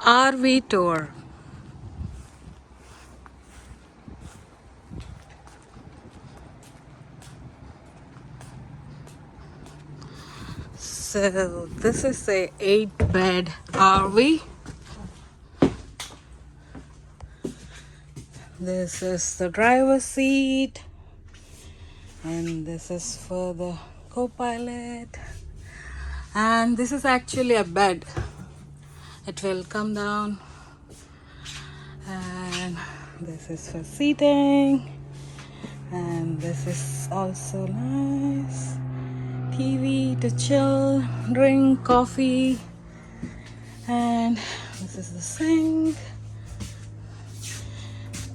RV tour. So this is a 8-bed RV. This is the driver's seat, and this is for the co-pilot, and this is actually a bed. It will come down, and this is for seating, and this is also nice. TV to chill, drink coffee, and this is the sink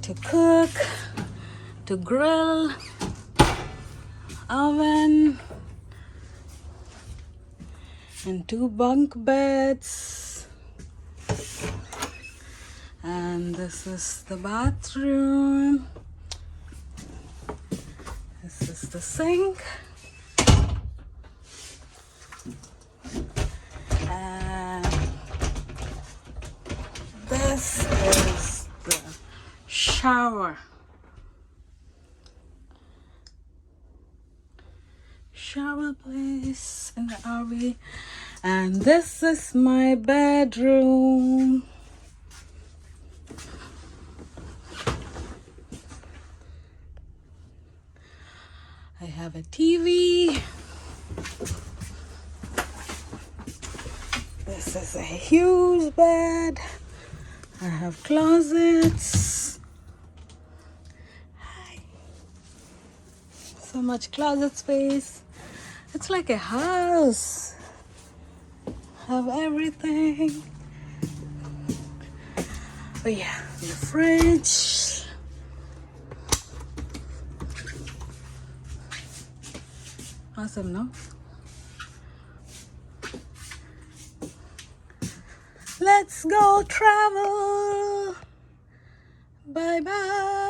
to cook, to grill, oven, and 2 bunk beds. And this is the bathroom. This is the sink. And this is the shower place in the RV. And this is my bedroom. I have a TV. This is a huge bed. I have closets. Hi. So much closet space. It's like a house. Have everything. Oh yeah, the fridge. Awesome, no? Let's go travel. Bye bye.